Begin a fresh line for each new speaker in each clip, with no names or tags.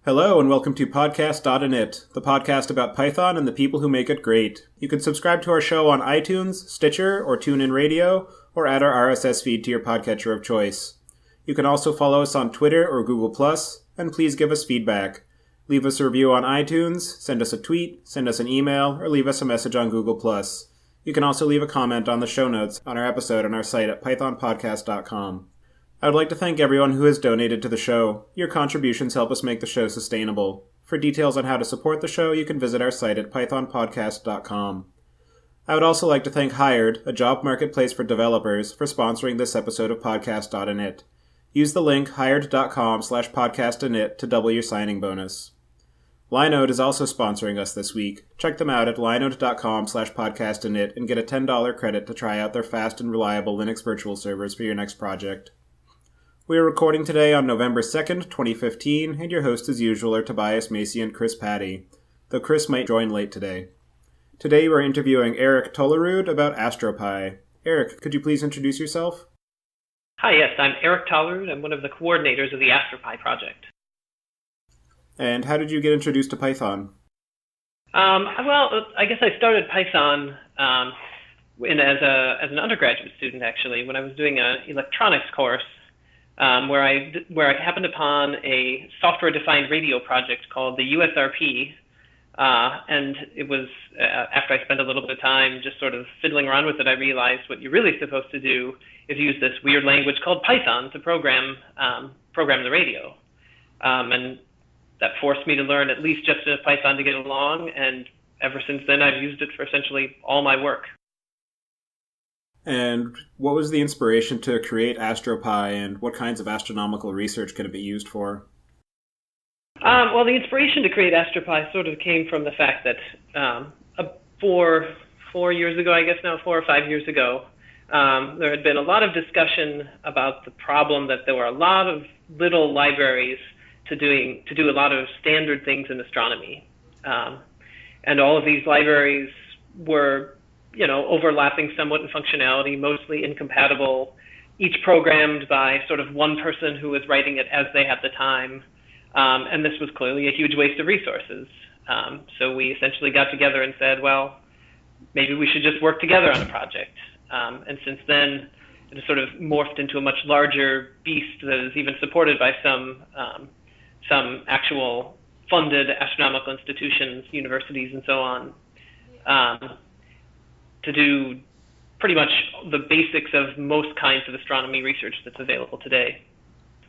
Hello and welcome to Podcast.init, the podcast about Python and the people who make it great. You can subscribe to our show on iTunes, Stitcher, or TuneIn Radio, or add our RSS feed to your podcatcher of choice. You can also follow us on Twitter or Google+, and please give us feedback. Leave us a review on iTunes, send us a tweet, send us an email, or leave us a message on Google+. You can also leave a comment on the show notes on our episode on our site at pythonpodcast.com. I would like to thank everyone who has donated to the show. Your contributions help us make the show sustainable. For details on how to support the show, you can visit our site at pythonpodcast.com. I would also like to thank Hired, a job marketplace for developers, for sponsoring this episode of Podcast.init. Use the link hired.com/podcastinit to double your signing bonus. Linode is also sponsoring us this week. Check them out at linode.com/podcastinit and get a $10 credit to try out their fast and reliable Linux virtual servers for your next project. We are recording today on November 2nd, 2015, and your hosts as usual are Tobias Macy and Chris Patty, though Chris might join late today. Today we're interviewing Erik Tollerud about AstroPy. Erik, could you please introduce yourself?
Hi, yes, I'm Erik Tollerud. I'm one of the coordinators of the AstroPy project.
And how did you get introduced to Python?
Well, I guess I started Python as an undergraduate student, actually, when I was doing an electronics course. Where I happened upon a software-defined radio project called the USRP, and it was after I spent a little bit of time just sort of fiddling around with it, I realized what you're really supposed to do is use this weird language called Python to program the radio, and that forced me to learn at least just enough Python to get along, and ever since then I've used it for essentially all my work.
And what was the inspiration to create AstroPy, and what kinds of astronomical research can it be used for?
Well, the inspiration to create AstroPy sort of came from the fact that 4 years ago, I guess now, 4 or 5 years ago, there had been a lot of discussion about the problem that there were a lot of little libraries to do a lot of standard things in astronomy. And all of these libraries were overlapping somewhat in functionality, mostly incompatible, each programmed by sort of one person who was writing it as they had the time. And this was clearly a huge waste of resources. So we essentially got together and said, well, maybe we should just work together on a project. And since then, it has sort of morphed into a much larger beast that is even supported by some actual funded astronomical institutions, universities, and so on. To do pretty much the basics of most kinds of astronomy research that's available today.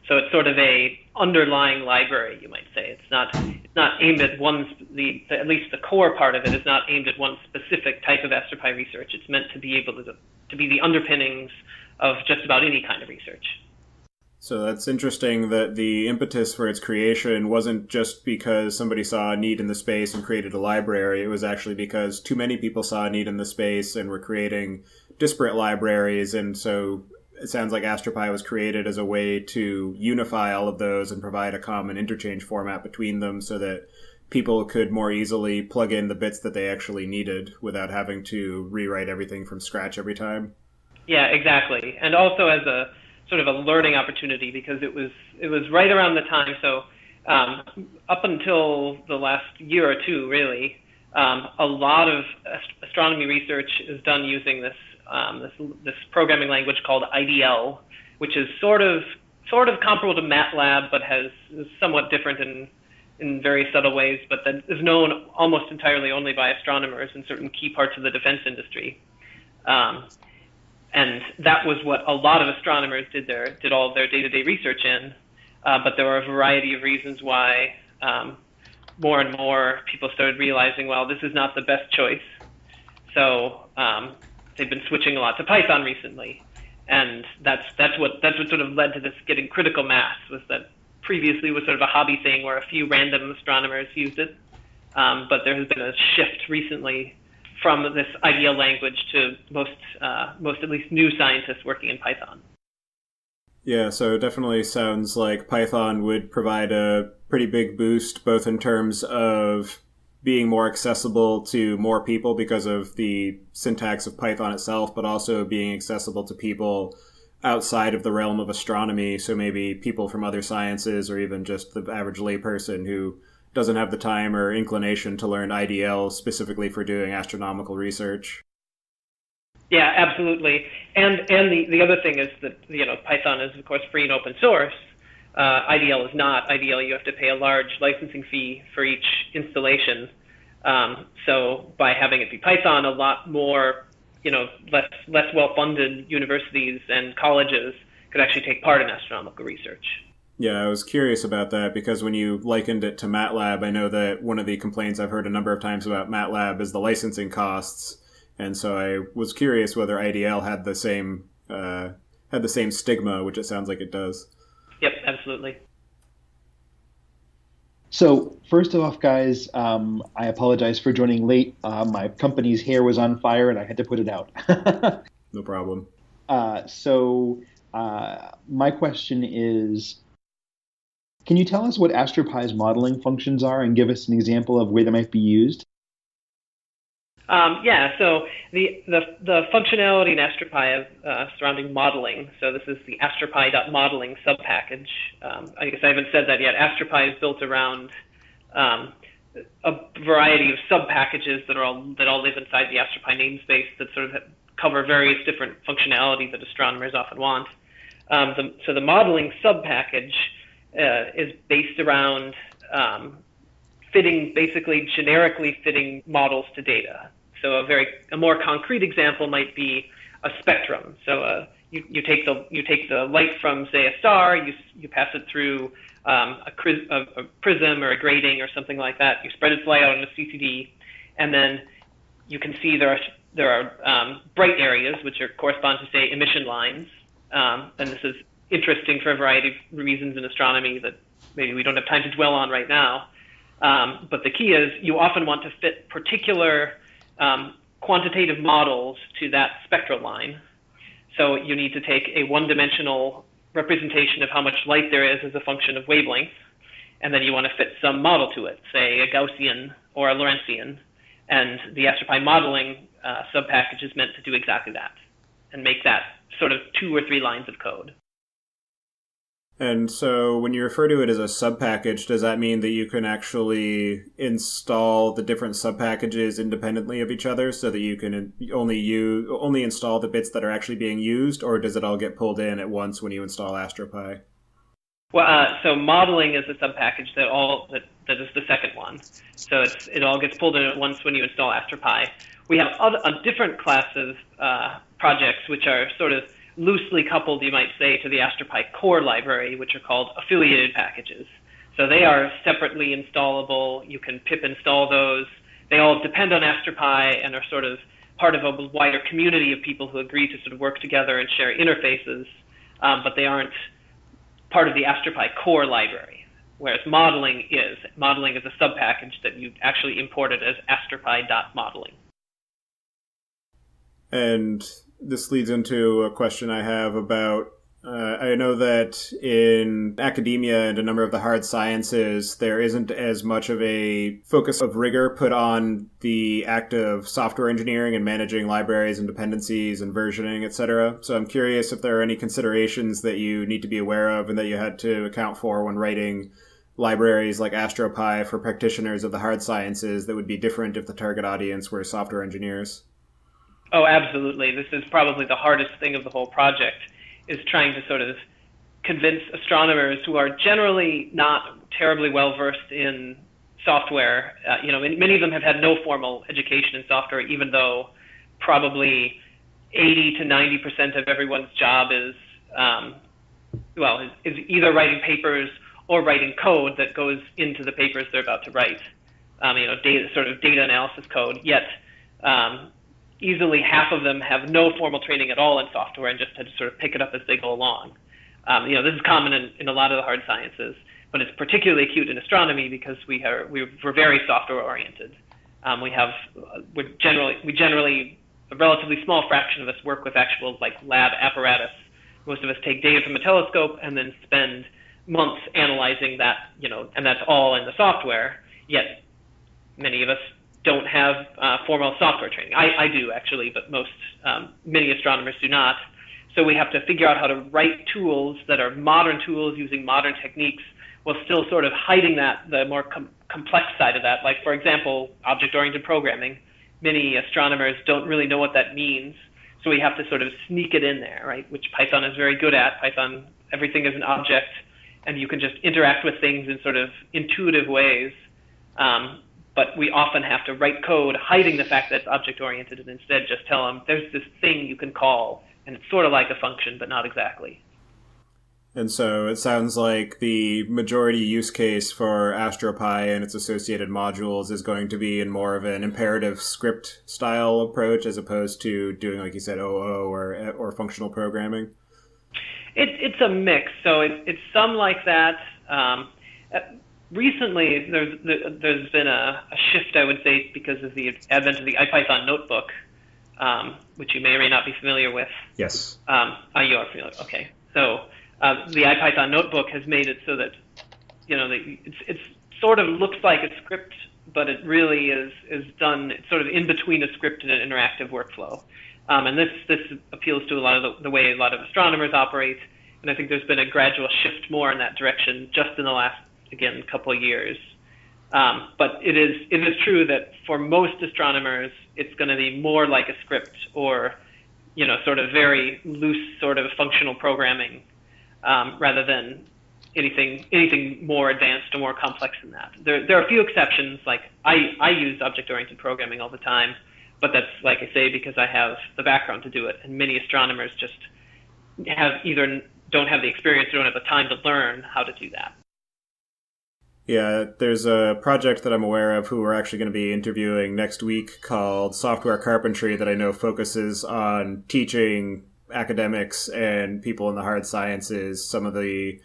So it's sort of a underlying library, you might say. It's not aimed at at least the core part of it is not aimed at one specific type of AstroPy research. It's meant to be able to be the underpinnings of just about any kind of research.
So that's interesting that the impetus for its creation wasn't just because somebody saw a need in the space and created a library. It was actually because too many people saw a need in the space and were creating disparate libraries. And so it sounds like AstroPy was created as a way to unify all of those and provide a common interchange format between them so that people could more easily plug in the bits that they actually needed without having to rewrite everything from scratch every time.
Yeah, exactly. And also as a sort of a learning opportunity, because it was right around the time. So up until the last year or two, really, a lot of astronomy research is done using this programming language called IDL, which is sort of comparable to MATLAB, but is somewhat different in very subtle ways, but that is known almost entirely only by astronomers in certain key parts of the defense industry. And that was what a lot of astronomers did all of their day-to-day research in. But there were a variety of reasons why more and more people started realizing, well, this is not the best choice. So they've been switching a lot to Python recently. And that's what sort of led to this getting critical mass, was that previously was sort of a hobby thing where a few random astronomers used it. But there has been a shift recently from this ideal language to most at least new scientists working in Python.
Yeah, so it definitely sounds like Python would provide a pretty big boost, both in terms of being more accessible to more people because of the syntax of Python itself, but also being accessible to people outside of the realm of astronomy, so maybe people from other sciences or even just the average layperson who doesn't have the time or inclination to learn IDL specifically for doing astronomical research.
Yeah, absolutely. And the other thing is that, Python is, of course, free and open source. IDL is not. IDL, you have to pay a large licensing fee for each installation. So by having it be Python, a lot more, less well-funded universities and colleges could actually take part in astronomical research.
Yeah, I was curious about that because when you likened it to MATLAB, I know that one of the complaints I've heard a number of times about MATLAB is the licensing costs. And so I was curious whether IDL had the same stigma, which it sounds like it does.
Yep, absolutely.
So first off, guys, I apologize for joining late. My company's hair was on fire and I had to put it out.
No problem.
So my question is, can you tell us what AstroPy's modeling functions are and give us an example of where they might be used?
So the functionality in AstroPy surrounding modeling, so this is the AstroPy.modeling subpackage. I guess I haven't said that yet. AstroPy is built around a variety of subpackages that all live inside the AstroPy namespace that sort of cover various different functionality that astronomers often want. So the modeling subpackage is based around basically generically fitting models to data. So a more concrete example might be a spectrum. So you take the light from, say, a star, you pass it through a prism or a grating or something like that. You spread its light out on a CCD, and then you can see there are bright areas which correspond to, say, emission lines. And this is interesting for a variety of reasons in astronomy that maybe we don't have time to dwell on right now. But the key is you often want to fit particular quantitative models to that spectral line. So you need to take a one-dimensional representation of how much light there is as a function of wavelength, and then you want to fit some model to it, say a Gaussian or a Lorentzian. And the AstroPy modeling subpackage is meant to do exactly that and make that sort of 2 or 3 lines of code.
And so when you refer to it as a subpackage, does that mean that you can actually install the different subpackages independently of each other so that you can only install the bits that are actually being used, or does it all get pulled in at once when you install AstroPy?
Well, so modeling is a subpackage that is the second one. So it all gets pulled in at once when you install AstroPy. We have a different class of projects which are sort of loosely coupled, you might say, to the AstroPy core library, which are called affiliated packages. So they are separately installable. You can pip install those. They all depend on AstroPy and are sort of part of a wider community of people who agree to sort of work together and share interfaces, but they aren't part of the AstroPy core library, whereas modeling is. Modeling is a subpackage that you actually imported as AstroPy.modeling.
And this leads into a question I have about, I know that in academia and a number of the hard sciences, there isn't as much of a focus of rigor put on the act of software engineering and managing libraries and dependencies and versioning, etc. So I'm curious if there are any considerations that you need to be aware of and that you had to account for when writing libraries like AstroPy for practitioners of the hard sciences that would be different if the target audience were software engineers.
Oh, absolutely. This is probably the hardest thing of the whole project, is trying to sort of convince astronomers who are generally not terribly well versed in software. Many of them have had no formal education in software, even though probably 80 to 90% of everyone's job is either writing papers or writing code that goes into the papers they're about to write. Data analysis code. Yet easily half of them have no formal training at all in software and just had to sort of pick it up as they go along. This is common in a lot of the hard sciences, but it's particularly acute in astronomy because we're very software oriented. We generally a relatively small fraction of us work with actual lab apparatus. Most of us take data from a telescope and then spend months analyzing that, and that's all in the software. Yet many of us don't have formal software training. I do actually, but many astronomers do not. So we have to figure out how to write tools that are modern tools using modern techniques while still sort of hiding the more complex side of that. Like, for example, object-oriented programming. Many astronomers don't really know what that means, so we have to sort of sneak it in there, right? Which Python is very good at. Python, everything is an object, and you can just interact with things in sort of intuitive ways. But we often have to write code hiding the fact that it's object-oriented and instead just tell them there's this thing you can call, and it's sort of like a function, but not exactly.
And so it sounds like the majority use case for AstroPy and its associated modules is going to be in more of an imperative script style approach as opposed to doing, like you said, OO or functional programming.
It's a mix. So it's some like that. Recently, there's been a shift, I would say, because of the advent of the Ipython Notebook, which you may or may not be familiar with.
Yes.
You are familiar. Okay. So the Ipython Notebook has made it so that, it's sort of looks like a script, but it really is done. It's sort of in between a script and an interactive workflow. And this appeals to a lot of the way a lot of astronomers operate. And I think there's been a gradual shift more in that direction just in the last, again, couple of years. But it is true that for most astronomers, it's going to be more like a script or, sort of very loose sort of functional programming rather than anything more advanced or more complex than that. There are a few exceptions. Like I use object-oriented programming all the time, but that's, like I say, because I have the background to do it. And many astronomers just either don't have the experience or don't have the time to learn how to do that.
Yeah, there's a project that I'm aware of who we're actually going to be interviewing next week called Software Carpentry that I know focuses on teaching academics and people in the hard sciences some of the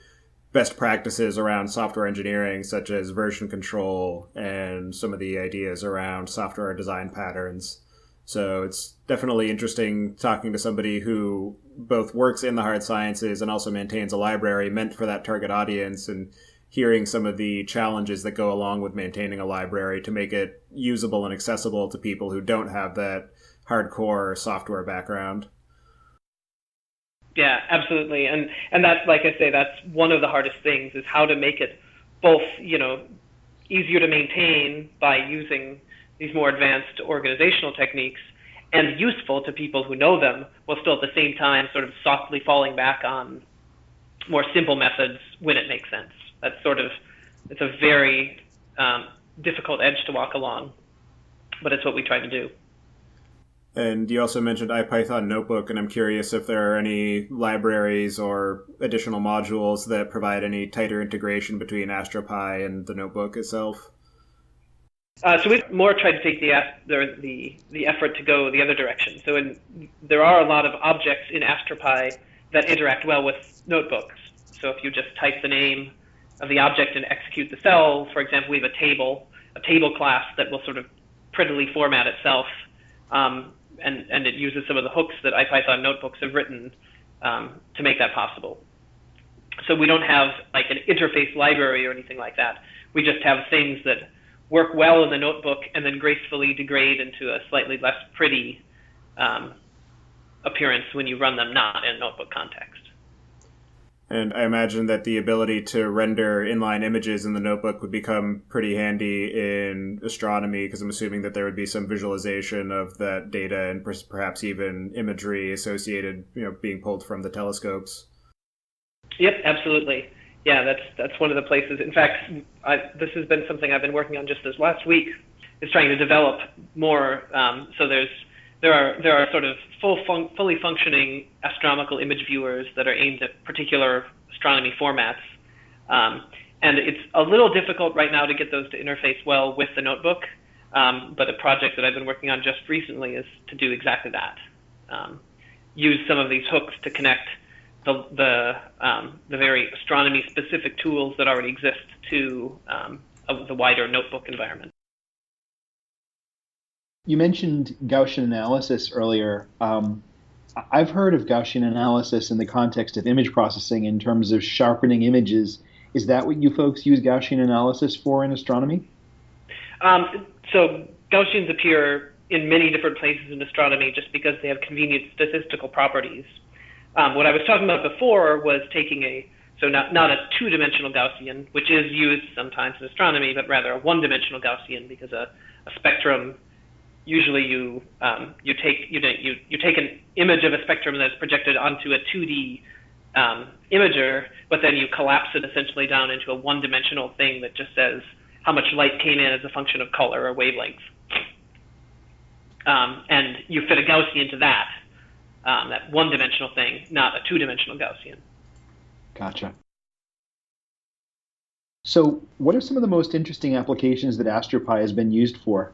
best practices around software engineering, such as version control and some of the ideas around software design patterns. So it's definitely interesting talking to somebody who both works in the hard sciences and also maintains a library meant for that target audience, and hearing some of the challenges that go along with maintaining a library to make it usable and accessible to people who don't have that hardcore software background.
Yeah, absolutely. And that's, like I say, that's one of the hardest things, is how to make it both, easier to maintain by using these more advanced organizational techniques and useful to people who know them, while still at the same time sort of softly falling back on more simple methods when it makes sense. That's it's a very difficult edge to walk along, but it's what we try to do.
And you also mentioned Ipython Notebook, and I'm curious if there are any libraries or additional modules that provide any tighter integration between AstroPy and the notebook itself.
So we've more tried to take the effort to go the other direction. So there are a lot of objects in AstroPy that interact well with notebooks. So if you just type the name of the object and execute the cell, for example, we have a table class that will sort of prettily format itself, and it uses some of the hooks that Ipython notebooks have written to make that possible. So we don't have like an interface library or anything like that. We just have things that work well in the notebook and then gracefully degrade into a slightly less pretty appearance when you run them not in a notebook context.
And I imagine that the ability to render inline images in the notebook would become pretty handy in astronomy, because I'm assuming that there would be some visualization of that data and perhaps even imagery associated, being pulled from the telescopes.
Yep, absolutely. Yeah, that's one of the places. In fact, this has been something I've been working on just this last week, is trying to develop more. So there are sort of fully functioning astronomical image viewers that are aimed at particular astronomy formats. And it's a little difficult right now to get those to interface well with the notebook. But a project that I've been working on just recently is to do exactly that. Use some of these hooks to connect the very astronomy-specific tools that already exist to the wider notebook environment.
You mentioned Gaussian analysis earlier. I've heard of Gaussian analysis in the context of image processing in terms of sharpening images. Is that what you folks use Gaussian analysis for in astronomy?
So Gaussians appear in many different places in astronomy just because they have convenient statistical properties. What I was talking about before was taking not a two-dimensional Gaussian, which is used sometimes in astronomy, but rather a one-dimensional Gaussian, because a spectrum, usually you take an image of a spectrum that's projected onto a 2D imager, but then you collapse it essentially down into a one-dimensional thing that just says how much light came in as a function of color or wavelength. And you fit a Gaussian to that one-dimensional thing, not a two-dimensional Gaussian.
Gotcha. So what are some of the most interesting applications that AstroPy has been used for?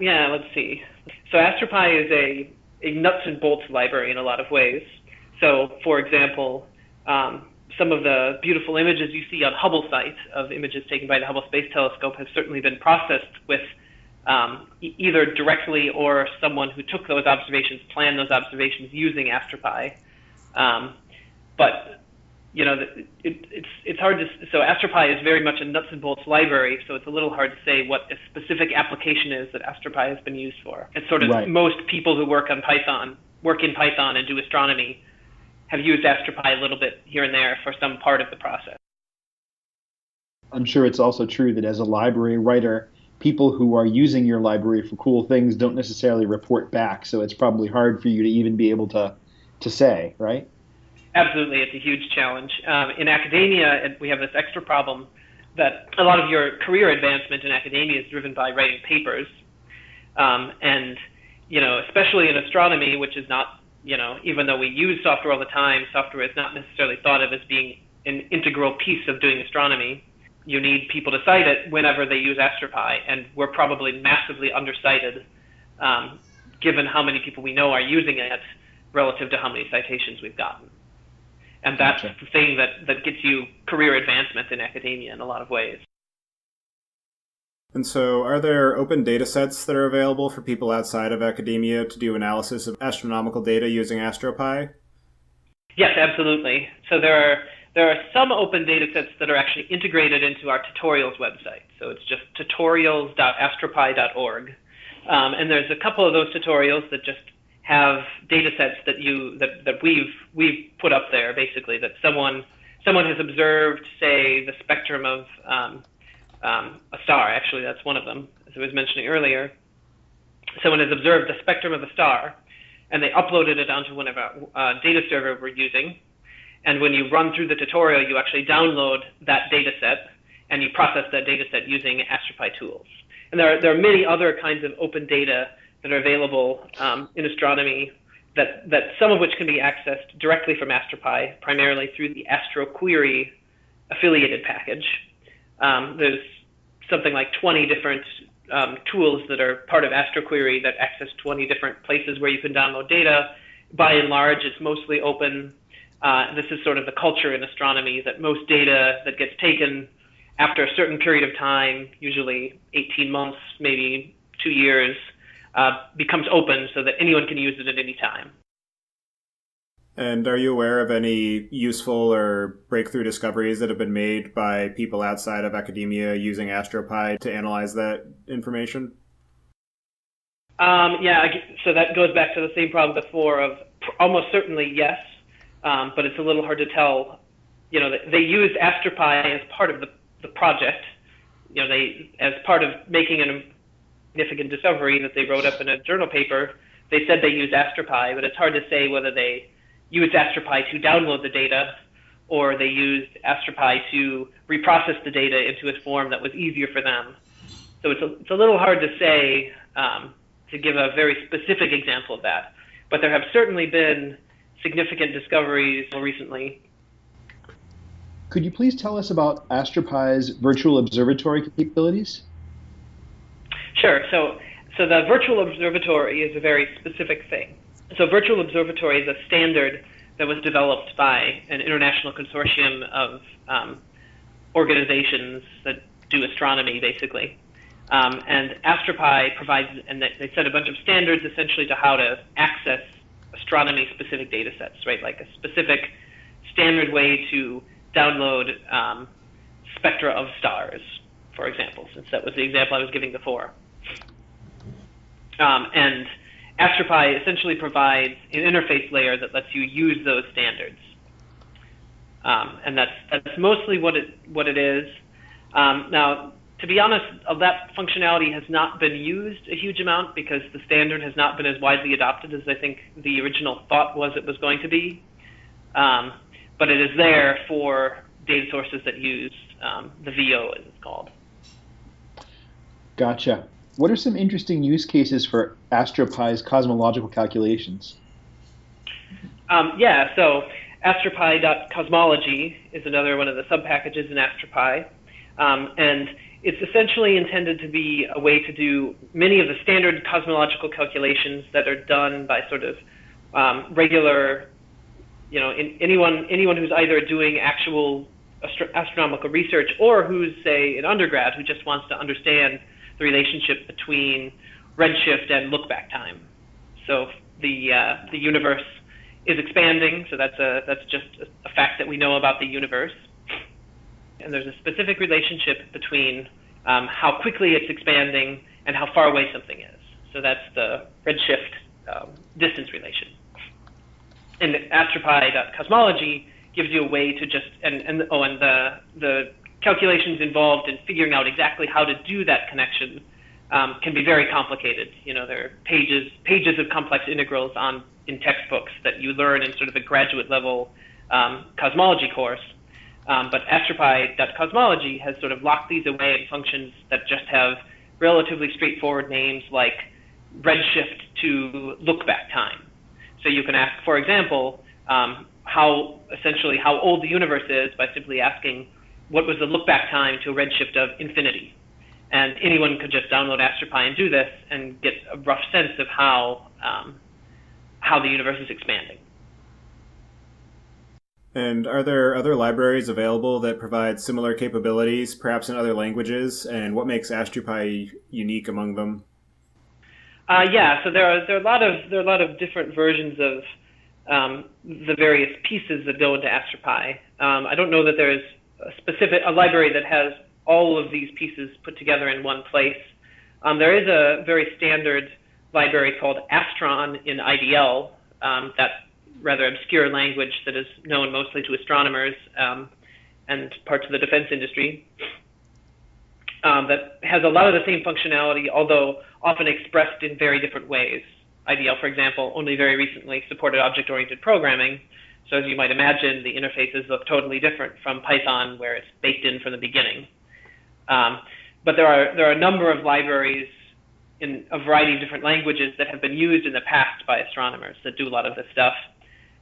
Yeah, let's see. So AstroPy is a nuts and bolts library in a lot of ways. So, for example, some of the beautiful images you see on Hubble site of images taken by the Hubble Space Telescope have certainly been processed with either directly or someone who took those observations, planned those observations using AstroPy. But it's hard to. So AstroPy is very much a nuts and bolts library, so it's a little hard to say what a specific application is that AstroPy has been used for. It's sort of right. Most people who work in Python and do astronomy have used AstroPy a little bit here and there for some part of the process.
I'm sure it's also true that as a library writer, people who are using your library for cool things don't necessarily report back, so it's probably hard for you to even be able to say, right?
Absolutely, it's a huge challenge. In academia, we have this extra problem that a lot of your career advancement in academia is driven by writing papers. And, especially in astronomy, which is not, even though we use software all the time, software is not necessarily thought of as being an integral piece of doing astronomy. You need people to cite it whenever they use AstroPy, and we're probably massively undercited, given how many people we know are using it relative to how many citations we've gotten. And that's the thing that gets you career advancement in academia in a lot of ways.
And so are there open data sets that are available for people outside of academia to do analysis of astronomical data using AstroPy?
Yes, absolutely. So there are some open data sets that are actually integrated into our tutorials website. So it's just tutorials.astropy.org. And there's a couple of those tutorials that just have data sets that we've put up there, basically, that someone has observed, say, the spectrum of a star. Actually, that's one of them, as I was mentioning earlier. Someone has observed the spectrum of a star, and they uploaded it onto one of our data server we're using. And when you run through the tutorial, you actually download that data set, and you process that data set using AstroPy tools. And there are many other kinds of open data that are available in astronomy, that some of which can be accessed directly from AstroPy, primarily through the AstroQuery affiliated package. There's something like 20 different tools that are part of AstroQuery that access 20 different places where you can download data. By and large, it's mostly open. This is sort of the culture in astronomy, that most data that gets taken after a certain period of time, usually 18 months, maybe 2 years, becomes open so that anyone can use it at any time.
And are you aware of any useful or breakthrough discoveries that have been made by people outside of academia using AstroPy to analyze that information?
So that goes back to the same problem before of almost certainly yes, but it's a little hard to tell. They used AstroPy as part of the project. As part of making an significant discovery that they wrote up in a journal paper, they said they used AstroPy, but it's hard to say whether they used AstroPy to download the data or they used AstroPy to reprocess the data into a form that was easier for them. So it's a little hard to say, to give a very specific example of that. But there have certainly been significant discoveries more recently.
Could you please tell us about AstroPy's virtual observatory capabilities?
Sure. So the virtual observatory is a very specific thing. So virtual observatory is a standard that was developed by an international consortium of organizations that do astronomy, basically. And AstroPy provides, and they set a bunch of standards essentially to how to access astronomy-specific data sets, right? Like a specific standard way to download spectra of stars, for example, since that was the example I was giving before. And AstroPy essentially provides an interface layer that lets you use those standards. And that's mostly what it is. Now, to be honest, that functionality has not been used a huge amount because the standard has not been as widely adopted as I think the original thought was it was going to be. But it is there for data sources that use the VO, as it's called.
Gotcha. What are some interesting use cases for AstroPy's cosmological calculations?
So AstroPy.cosmology is another one of the subpackages in AstroPy. And it's essentially intended to be a way to do many of the standard cosmological calculations that are done by sort of regular, anyone who's either doing actual astronomical research or who's, say, an undergrad who just wants to understand the relationship between redshift and look-back time. So the universe is expanding, so that's just a fact that we know about the universe. And there's a specific relationship between how quickly it's expanding and how far away something is. So that's the redshift distance relation. And AstroPy.cosmology gives you a way to just, the calculations involved in figuring out exactly how to do that connection can be very complicated. There are pages of complex integrals in textbooks that you learn in sort of a graduate level cosmology course. But AstroPy.cosmology has sort of locked these away in functions that just have relatively straightforward names like redshift to look-back time. So you can ask, for example, how old the universe is by simply asking what was the look-back time to a redshift of infinity. And anyone could just download AstroPy and do this and get a rough sense of how the universe is expanding.
And are there other libraries available that provide similar capabilities, perhaps in other languages? And what makes AstroPy unique among them?
So there are a lot of different versions of the various pieces that go into AstroPy. I don't know that there's a library that has all of these pieces put together in one place. There is a very standard library called Astron in IDL, that rather obscure language that is known mostly to astronomers and parts of the defense industry, that has a lot of the same functionality, although often expressed in very different ways. IDL, for example, only very recently supported object-oriented programming, so as you might imagine, the interfaces look totally different from Python, where it's baked in from the beginning. But there are a number of libraries in a variety of different languages that have been used in the past by astronomers that do a lot of this stuff.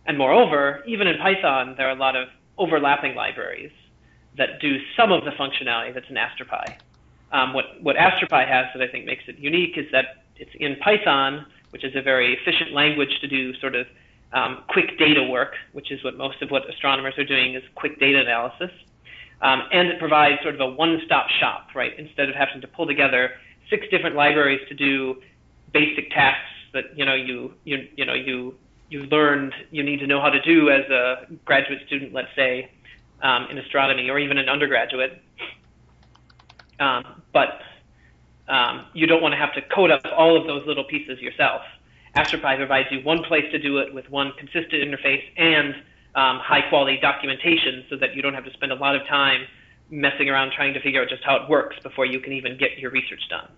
And moreover, even in Python, there are a lot of overlapping libraries that do some of the functionality that's in AstroPy. What AstroPy has that I think makes it unique is that it's in Python, which is a very efficient language to do sort of quick data work, which is what most of what astronomers are doing is quick data analysis. And it provides sort of a one-stop shop, right? Instead of having to pull together 6 different libraries to do basic tasks that you learned you need to know how to do as a graduate student, let's say, in astronomy, or even an undergraduate. But you don't want to have to code up all of those little pieces yourself. AstroPy provides you one place to do it with one consistent interface and high-quality documentation so that you don't have to spend a lot of time messing around trying to figure out just how it works before you can even get your research done.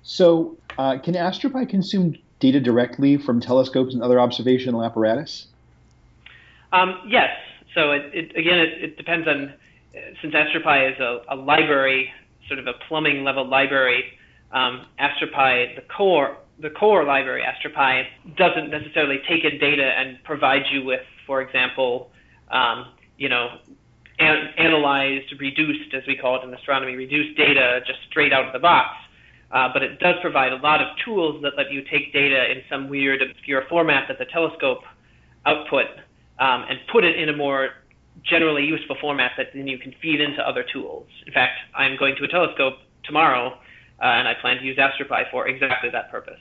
So can AstroPy consume data directly from telescopes and other observational apparatus?
Yes. So it depends on, since AstroPy is a library, sort of a plumbing level library, AstroPy, the core library, AstroPy, doesn't necessarily take in data and provide you with, for example, analyzed, reduced, as we call it in astronomy, reduced data just straight out of the box. But it does provide a lot of tools that let you take data in some weird, obscure format that the telescope output and put it in a more generally useful format that then you can feed into other tools. In fact, I'm going to a telescope tomorrow, and I plan to use AstroPy for exactly that purpose.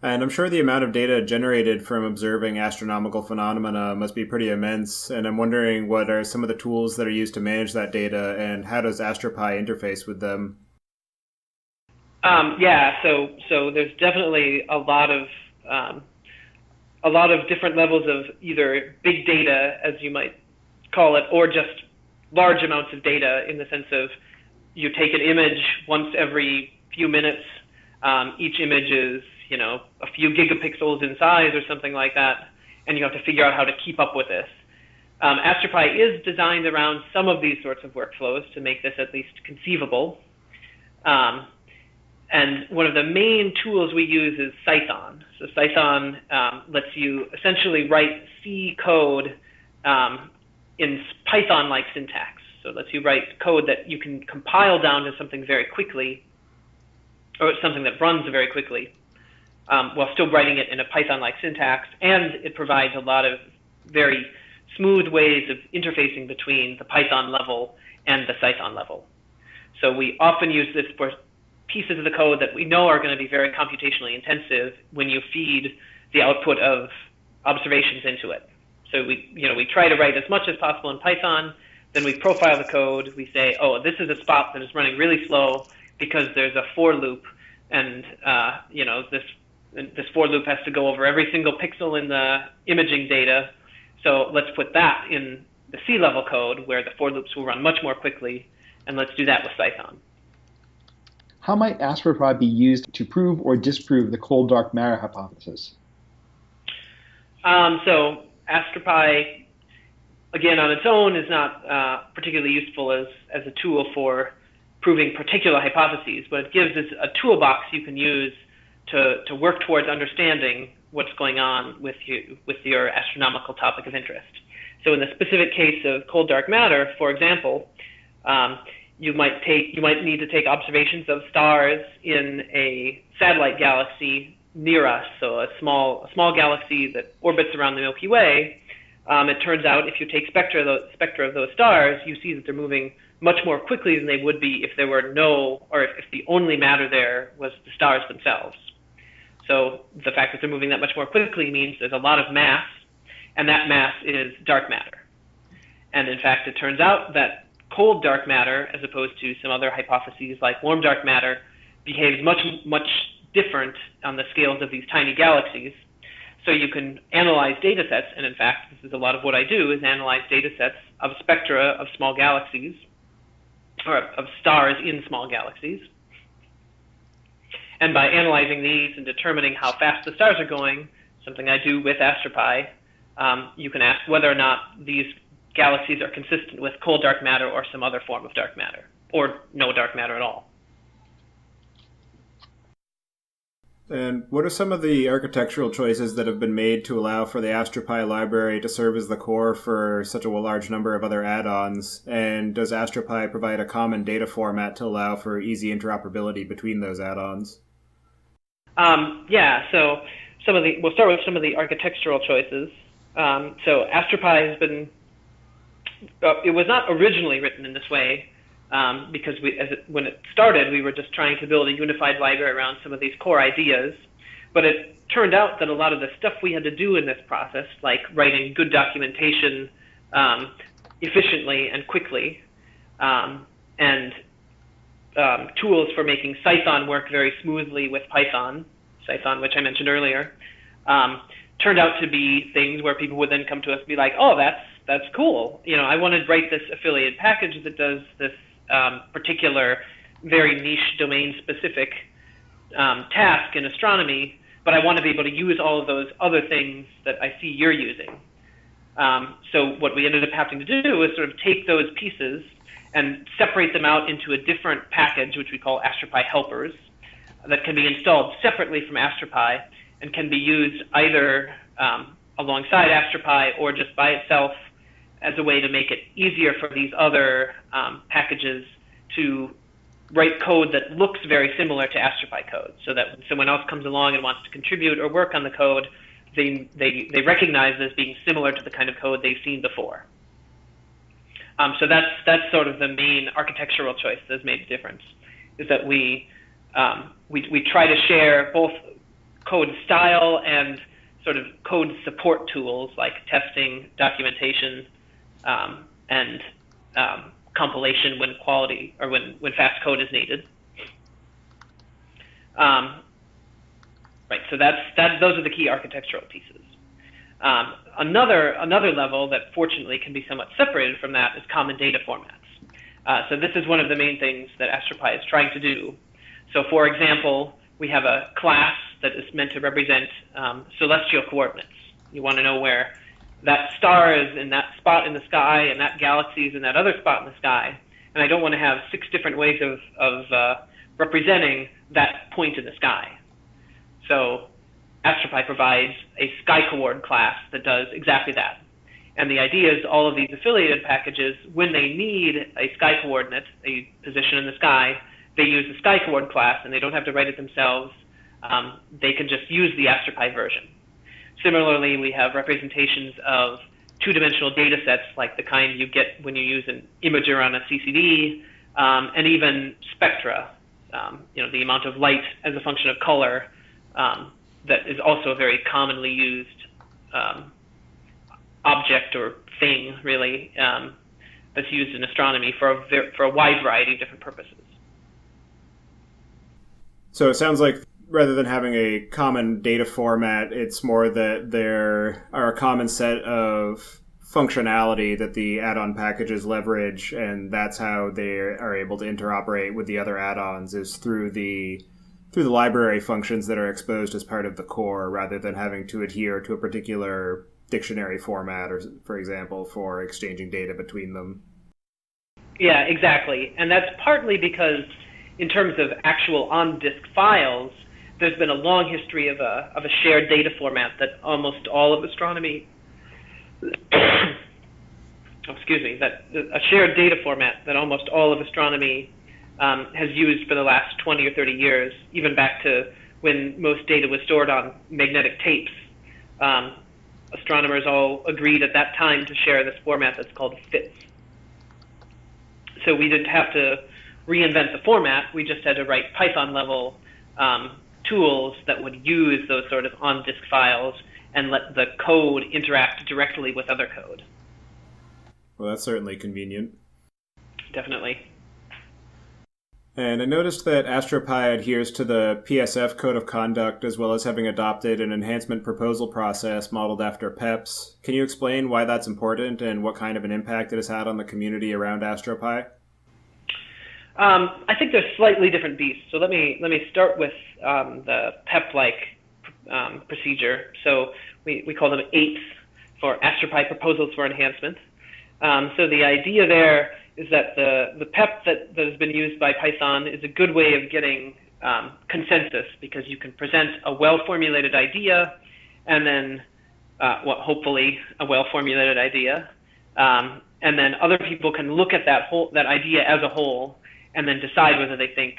And I'm sure the amount of data generated from observing astronomical phenomena must be pretty immense, and I'm wondering what are some of the tools that are used to manage that data, and how does AstroPy interface with them?
Yeah, so there's definitely a lot of different levels of either big data, as you might call it, or just large amounts of data in the sense of you take an image once every few minutes. Each image is, a few gigapixels in size or something like that, and you have to figure out how to keep up with this. AstroPy is designed around some of these sorts of workflows to make this at least conceivable. And one of the main tools we use is Python. So Python lets you essentially write C code in Python-like syntax. So it lets you write code that you can compile down to something very quickly, or something that runs very quickly, while still writing it in a Python-like syntax. And it provides a lot of very smooth ways of interfacing between the Python level and the Python level. So we often use this for pieces of the code that we know are going to be very computationally intensive when you feed the output of observations into it. So we try to write as much as possible in Python, then we profile the code, we say, oh, this is a spot that is running really slow because there's a for loop, and this for loop has to go over every single pixel in the imaging data. So let's put that in the C-level code where the for loops will run much more quickly, and let's do that with Python.
How might AstroPy be used to prove or disprove the cold dark matter hypothesis?
So AstroPy, again, on its own is not particularly useful as a tool for proving particular hypotheses, but it gives us a toolbox you can use to work towards understanding what's going on with your astronomical topic of interest. So in the specific case of cold dark matter, for example, you might need to take observations of stars in a satellite galaxy near us, so a small galaxy that orbits around the Milky Way. It turns out if you take spectra of those stars, you see that they're moving much more quickly than they would be if there were if the only matter there was the stars themselves. So the fact that they're moving that much more quickly means there's a lot of mass, and that mass is dark matter. And in fact, it turns out that cold dark matter, as opposed to some other hypotheses like warm dark matter, behaves much different on the scales of these tiny galaxies. So you can analyze data sets, and in fact, this is a lot of what I do, is analyze data sets of spectra of small galaxies, or of stars in small galaxies. And by analyzing these and determining how fast the stars are going, something I do with AstroPy, you can ask whether or not these galaxies are consistent with cold dark matter or some other form of dark matter, or no dark matter at all.
And what are some of the architectural choices that have been made to allow for the AstroPy library to serve as the core for such a large number of other add-ons? And does AstroPy provide a common data format to allow for easy interoperability between those add-ons?
So we'll start with some of the architectural choices. So AstroPy has been, it was not originally written in this way, because when it started, we were just trying to build a unified library around some of these core ideas. But it turned out that a lot of the stuff we had to do in this process, like writing good documentation efficiently and quickly, and tools for making Python work very smoothly with Python, which I mentioned earlier, turned out to be things where people would then come to us and be like, oh, that's cool. I want to write this affiliated package that does this particular, very niche domain-specific task in astronomy, but I want to be able to use all of those other things that I see you're using. So what we ended up having to do is sort of take those pieces and separate them out into a different package, which we call AstroPy helpers, that can be installed separately from AstroPy and can be used either alongside AstroPy or just by itself as a way to make it easier for these other packages to write code that looks very similar to AstroPy code, so that when someone else comes along and wants to contribute or work on the code, they recognize this being similar to the kind of code they've seen before. So that's sort of the main architectural choice that's made the difference, is that we try to share both code style and sort of code support tools like testing, documentation, and compilation when quality or when fast code is needed. Right, so those are the key architectural pieces. Another level that fortunately can be somewhat separated from that is common data formats. So this is one of the main things that AstroPy is trying to do. So for example, we have a class that is meant to represent celestial coordinates. You want to know where that star is in that spot in the sky and that galaxy is in that other spot in the sky. And I don't want to have 6 different ways of representing that point in the sky. So AstroPy provides a sky coord class that does exactly that. And the idea is all of these affiliated packages, when they need a sky coordinate, a position in the sky, they use the sky coord class and they don't have to write it themselves. They can just use the AstroPy version. Similarly, we have representations of 2-dimensional data sets like the kind you get when you use an imager on a CCD, and even spectra, the amount of light as a function of color, that is also a very commonly used object or thing, really, that's used in astronomy for a wide variety of different purposes.
So it sounds like rather than having a common data format, it's more that there are a common set of functionality that the add-on packages leverage, and that's how they are able to interoperate with the other add-ons is through the library functions that are exposed as part of the core, rather than having to adhere to a particular dictionary format, or, for example, for exchanging data between them.
Yeah, exactly. And that's partly because in terms of actual on-disk files, there's been a long history of a shared data format that almost all of astronomy a shared data format that almost all of astronomy has used for the last 20 or 30 years, even back to when most data was stored on magnetic tapes. Astronomers all agreed at that time to share this format that's called FITS. So we didn't have to reinvent the format, we just had to write Python-level tools that would use those sort of on-disk files and let the code interact directly with other code.
Well, that's certainly convenient.
Definitely.
And I noticed that AstroPy adheres to the PSF Code of Conduct, as well as having adopted an enhancement proposal process modeled after PEPs. Can you explain why that's important and what kind of an impact it has had on the community around AstroPy?
I think they're slightly different beasts. So let me start with the PEP-like procedure. So we call them APEs, for AstroPy Proposals for Enhancement. So the idea there is that the PEP that has been used by Python is a good way of getting consensus, because you can present a well-formulated idea and then, hopefully a well-formulated idea, and then other people can look at that idea as a whole and then decide whether they think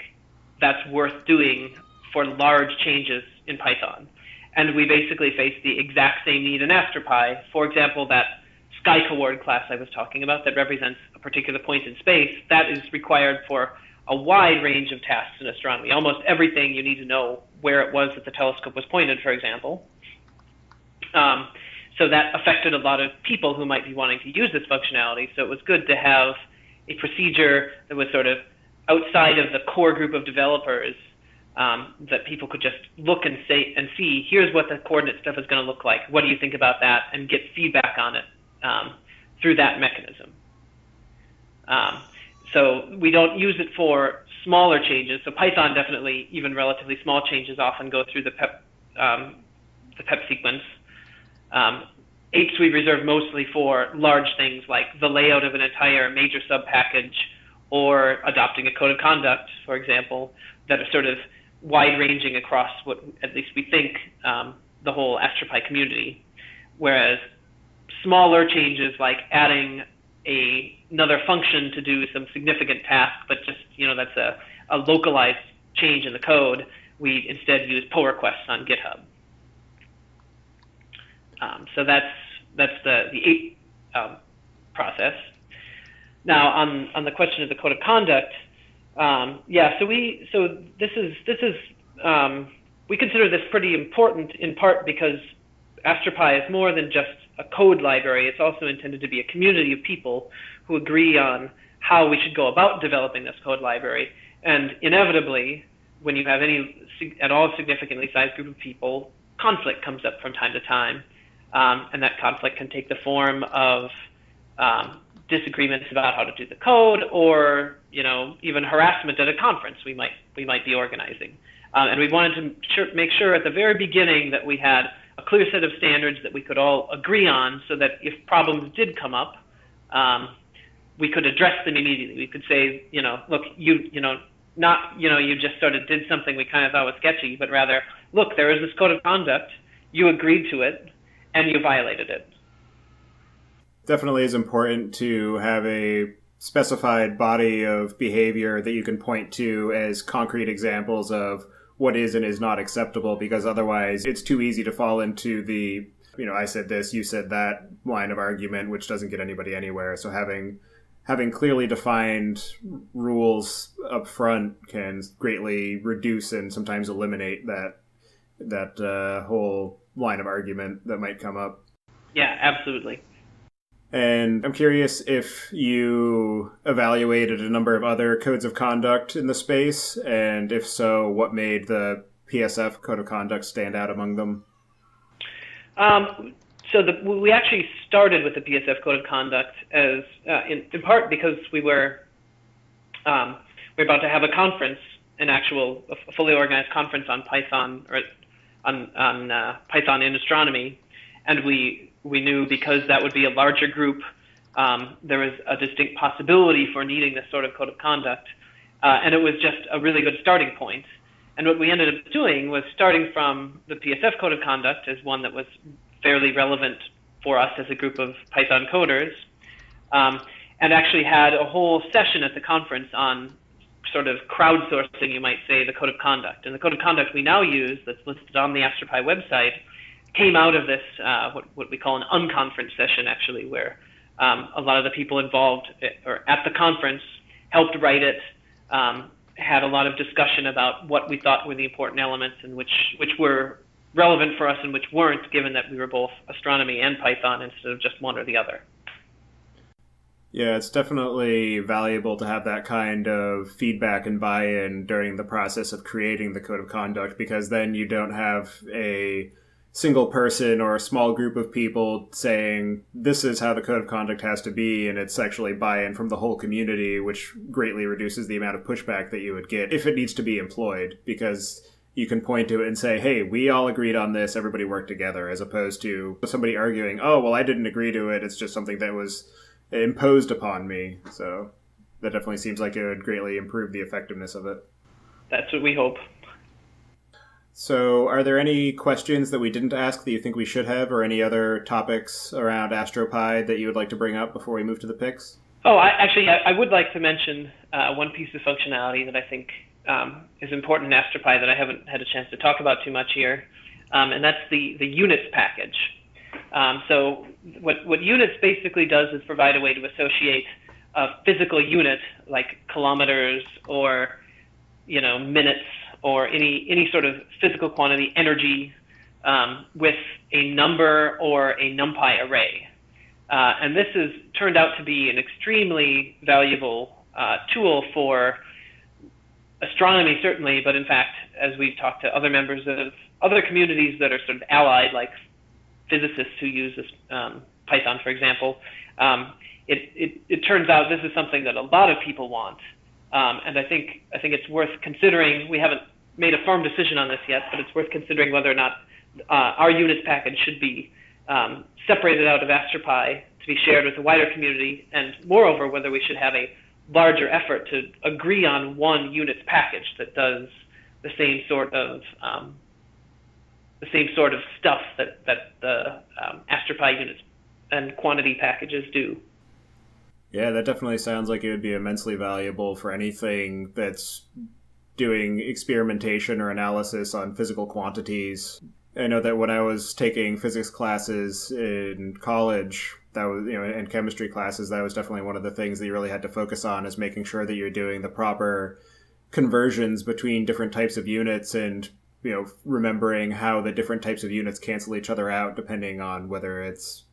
that's worth doing for large changes in Python. And we basically face the exact same need in AstroPy. For example, that sky coord class I was talking about that represents a particular point in space, that is required for a wide range of tasks in astronomy. Almost everything you need to know where it was that the telescope was pointed, for example. So that affected a lot of people who might be wanting to use this functionality. So it was good to have a procedure that was sort of outside of the core group of developers, that people could just look and see, here's what the coordinate stuff is going to look like. What do you think about that? And get feedback on it through that mechanism. So we don't use it for smaller changes. So Python definitely, even relatively small changes often go through the PEP sequence. APEs we reserve mostly for large things like the layout of an entire major subpackage, or adopting a code of conduct, for example, that are sort of wide-ranging across what at least we think the whole AstroPy community. Whereas smaller changes like adding another function to do some significant task, but just, that's a localized change in the code, we instead use pull requests on GitHub. So that's the APE process. Now, on the question of the code of conduct, we consider this pretty important, in part because AstroPy is more than just a code library. It's also intended to be a community of people who agree on how we should go about developing this code library. And inevitably, when you have any at all significantly sized group of people, conflict comes up from time to time, and that conflict can take the form of disagreements about how to do the code, or even harassment at a conference we might be organizing. And we wanted to make sure at the very beginning that we had a clear set of standards that we could all agree on, so that if problems did come up, we could address them immediately. We could say, look, you just sort of did something we kind of thought was sketchy, but rather, look, there is this code of conduct, you agreed to it, and you violated it.
Definitely is important to have a specified body of behavior that you can point to as concrete examples of what is and is not acceptable, because otherwise it's too easy to fall into the, I said this, you said that line of argument, which doesn't get anybody anywhere. So having clearly defined rules up front can greatly reduce and sometimes eliminate that whole line of argument that might come up.
Yeah, absolutely.
And I'm curious if you evaluated a number of other codes of conduct in the space, and if so, what made the PSF code of conduct stand out among them?
We actually started with the PSF code of conduct as in part because we were about to have a conference, a fully organized conference on Python, or on Python in astronomy, and we knew because that would be a larger group, there was a distinct possibility for needing this sort of code of conduct, and it was just a really good starting point. And what we ended up doing was starting from the PSF code of conduct as one that was fairly relevant for us as a group of Python coders, and actually had a whole session at the conference on sort of crowdsourcing, you might say, the code of conduct. And the code of conduct we now use, that's listed on the AstroPy website, came out of this, what we call an unconference session, actually, where a lot of the people involved at the conference helped write it, had a lot of discussion about what we thought were the important elements and which were relevant for us and which weren't, given that we were both astronomy and Python instead of just one or the other.
Yeah, it's definitely valuable to have that kind of feedback and buy-in during the process of creating the code of conduct, because then you don't have a single person or a small group of people saying this is how the code of conduct has to be, and it's actually buy-in from the whole community, which greatly reduces the amount of pushback that you would get if it needs to be employed, because you can point to it and say, hey, we all agreed on this, everybody worked together, as opposed to somebody arguing, oh, well, I didn't agree to it, it's just something that was imposed upon me. So that definitely seems like it would greatly improve the effectiveness of it.
That's what we hope.
So are there any questions that we didn't ask that you think we should have, or any other topics around AstroPy that you would like to bring up before we move to the picks?
Oh, I would like to mention one piece of functionality that I think is important in AstroPy that I haven't had a chance to talk about too much here, and that's the units package. So what units basically does is provide a way to associate a physical unit like kilometers or minutes or any sort of physical quantity, energy, with a number or a NumPy array. And this has turned out to be an extremely valuable tool for astronomy, certainly, but in fact, as we've talked to other members of other communities that are sort of allied, like physicists who use this, Python, for example, it turns out this is something that a lot of people want. And I think it's worth considering. We haven't made a firm decision on this yet, but it's worth considering whether or not our units package should be separated out of AstroPy to be shared with the wider community, and moreover, whether we should have a larger effort to agree on one units package that does the same sort of stuff that the AstroPy units and quantity packages do.
Yeah, that definitely sounds like it would be immensely valuable for anything that's doing experimentation or analysis on physical quantities. I know that when I was taking physics classes in college, that was, and chemistry classes, that was definitely one of the things that you really had to focus on, is making sure that you're doing the proper conversions between different types of units, and remembering how the different types of units cancel each other out depending on whether it's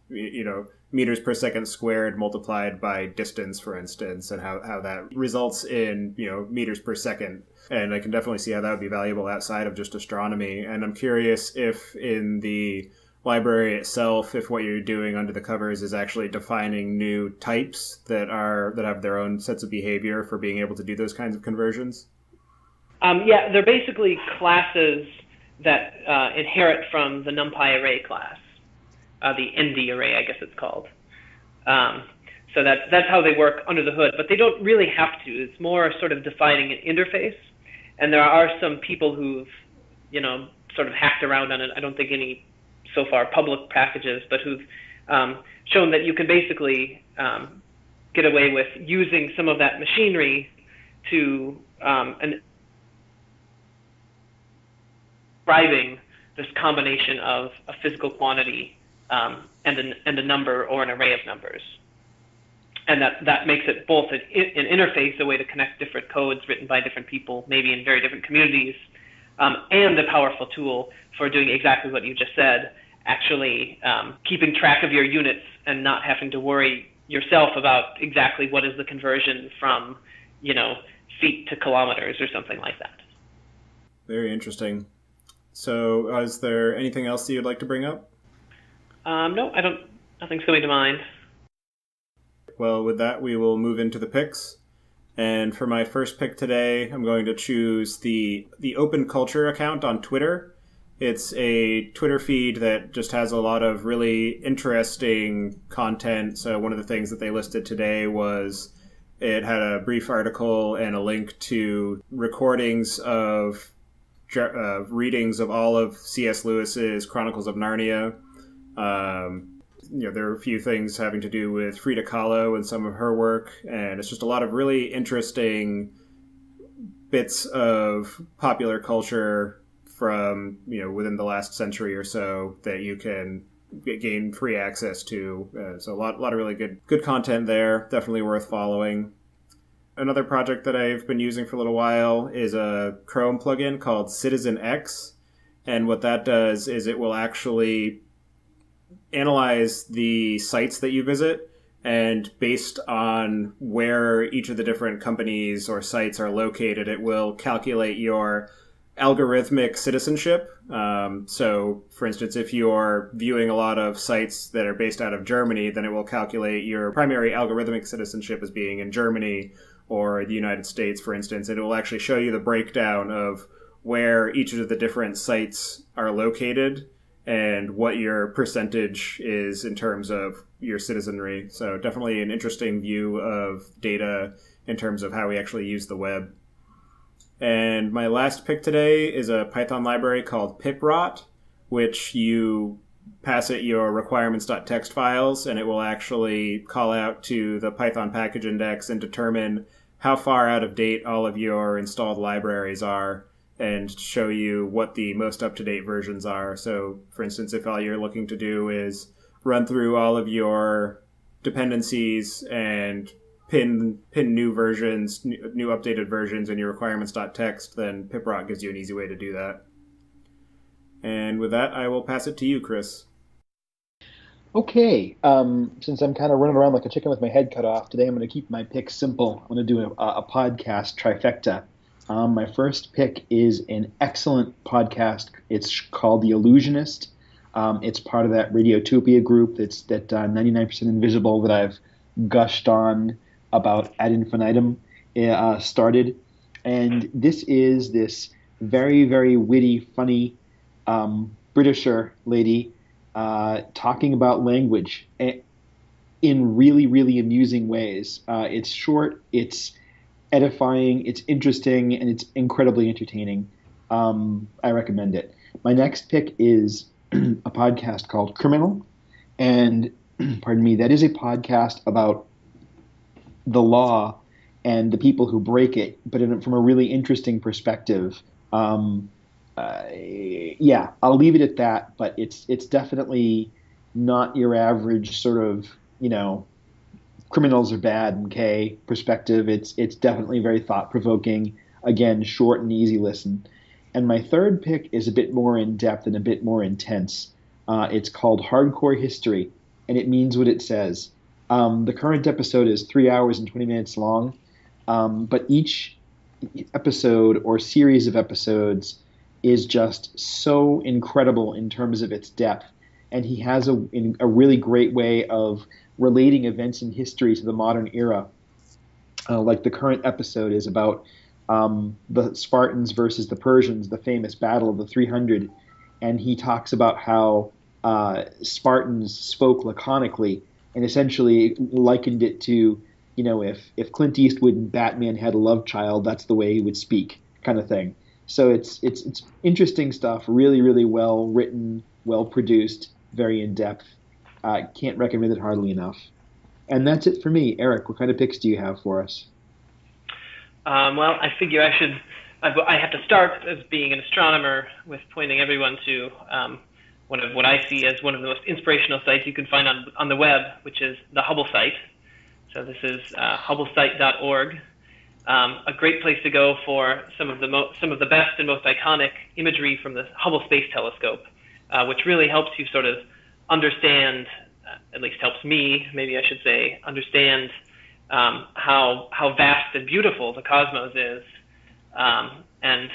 meters per second squared multiplied by distance, for instance, and how that results in, meters per second. And I can definitely see how that would be valuable outside of just astronomy. And I'm curious if in the library itself, if what you're doing under the covers is actually defining new types that have their own sets of behavior for being able to do those kinds of conversions.
Yeah, they're basically classes that inherit from the NumPy array class, the ND array, I guess it's called. So that's how they work under the hood, but they don't really have to. It's more sort of defining an interface. And there are some people who've, sort of hacked around on it. I don't think any so far public packages, but who've shown that you can basically get away with using some of that machinery to describing this combination of a physical quantity and a number or an array of numbers. And that makes it both an interface, a way to connect different codes written by different people, maybe in very different communities, and a powerful tool for doing exactly what you just said, actually keeping track of your units and not having to worry yourself about exactly what is the conversion from, feet to kilometers or something like that.
Very interesting. So is there anything else that you'd like to bring up?
No, nothing's coming to mind.
Well, with that, we will move into the picks. And for my first pick today, I'm going to choose the Open Culture account on Twitter. It's a Twitter feed that just has a lot of really interesting content. So one of the things that they listed today was it had a brief article and a link to recordings of readings of all of C.S. Lewis's Chronicles of Narnia. There are a few things having to do with Frida Kahlo and some of her work, and it's just a lot of really interesting bits of popular culture from, within the last century or so that you can gain free access to. So a lot of really good content there, definitely worth following. Another project that I've been using for a little while is a Chrome plugin called Citizen X, and what that does is it will actually analyze the sites that you visit, and based on where each of the different companies or sites are located, it will calculate your algorithmic citizenship. So, for instance, if you're viewing a lot of sites that are based out of Germany, then it will calculate your primary algorithmic citizenship as being in Germany or the United States, for instance, and it will actually show you the breakdown of where each of the different sites are located and what your percentage is in terms of your citizenry. So definitely an interesting view of data in terms of how we actually use the web. And my last pick today is a Python library called piprot, which you pass it your requirements.txt files, and it will actually call out to the Python package index and determine how far out of date all of your installed libraries are, and show you what the most up-to-date versions are. So, for instance, if all you're looking to do is run through all of your dependencies and pin new versions, new updated versions in your requirements.txt, then piprot gives you an easy way to do that. And with that, I will pass it to you, Chris.
Okay, since I'm kind of running around like a chicken with my head cut off, today I'm going to keep my picks simple. I'm going to do a podcast trifecta. My first pick is an excellent podcast. It's called The Illusionist. It's part of that Radiotopia group that 99% Invisible that I've gushed on about ad infinitum started. And this is this very, very witty, funny Britisher lady talking about language in really, really amusing ways. It's short, it's edifying, it's interesting, and it's incredibly entertaining. I recommend it. My next pick is a podcast called Criminal, and pardon me, that is a podcast about the law and the people who break it, but from a really interesting perspective. Yeah, I'll leave it at that, but it's definitely not your average sort of, criminals are bad, okay, perspective. It's definitely very thought-provoking. Again, short and easy listen. And my third pick is a bit more in-depth and a bit more intense. It's called Hardcore History. and it means what it says. The current episode is 3 hours and 20 minutes long, but each episode or series of episodes is just so incredible in terms of its depth. And he has a really great way of relating events in history to the modern era. Like the current episode is about the Spartans versus the Persians, the famous Battle of the 300. And he talks about how Spartans spoke laconically and essentially likened it to, if Clint Eastwood and Batman had a love child, that's the way he would speak, kind of thing. So it's interesting stuff, really, really well written, well produced, very in depth. Can't recommend it hardly enough. And that's it for me. Erik, what kind of picks do you have for us?
Well, I figure I have to start as being an astronomer with pointing everyone to one of what I see as one of the most inspirational sites you can find on the web, which is the Hubble site. So this is hubblesite.org. A great place to go for some of the best and most iconic imagery from the Hubble Space Telescope, which really helps you sort of understand, at least helps me, maybe I should say, understand how vast and beautiful the cosmos is, and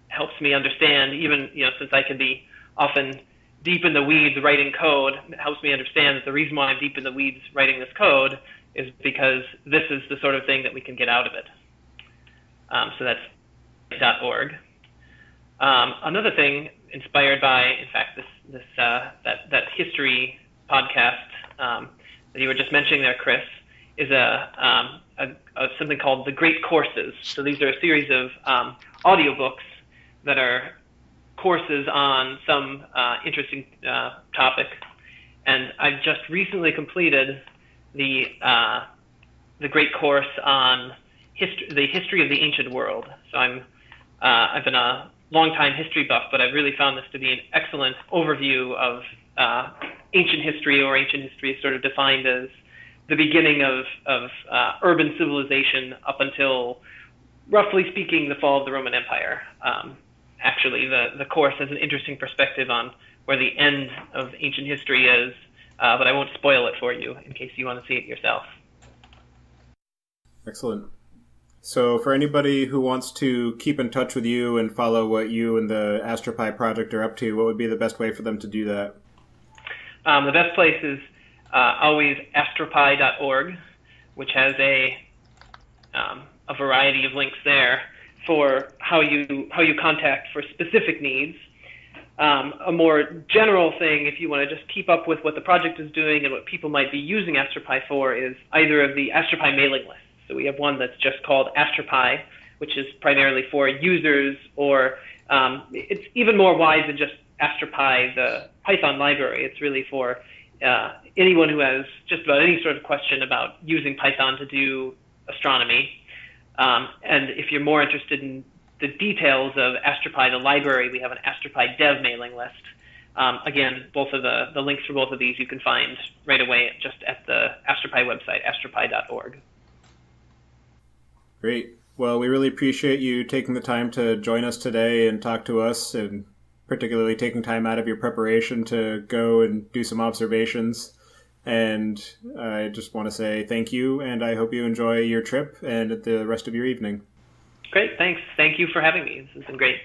helps me understand, even since I can be often deep in the weeds writing code, it helps me understand that the reason why I'm deep in the weeds writing this code is because this is the sort of thing that we can get out of it. So that's .org. Another thing inspired by, in fact, that history podcast that you were just mentioning there, Chris, is something called The Great Courses. So these are a series of audiobooks that are courses on some interesting topic. And I've just recently completed the great course on the history of the ancient world. So I've been a long-time history buff, but I've really found this to be an excellent overview of ancient history, or ancient history is sort of defined as the beginning of urban civilization up until, roughly speaking, the fall of the Roman Empire. Actually, the course has an interesting perspective on where the end of ancient history is, but I won't spoil it for you in case you want to see it yourself.
Excellent. So for anybody who wants to keep in touch with you and follow what you and the AstroPy project are up to, what would be the best way for them to do that?
The best place is always AstroPy.org, which has a variety of links there for how you contact for specific needs. A more general thing, if you want to just keep up with what the project is doing and what people might be using AstroPy for, is either of the AstroPy mailing lists. So we have one that's just called AstroPy, which is primarily for users, or it's even more wide than just AstroPy, the Python library. It's really for anyone who has just about any sort of question about using Python to do astronomy. And if you're more interested in the details of AstroPy, the library, we have an AstroPy dev mailing list. Again, both of the links for both of these you can find right away just at the AstroPy website, astropy.org.
Great. Well, we really appreciate you taking the time to join us today and talk to us, and particularly taking time out of your preparation to go and do some observations. And I just want to say thank you, and I hope you enjoy your trip and the rest of your evening.
Great, thanks. Thank you for having me. This has been great.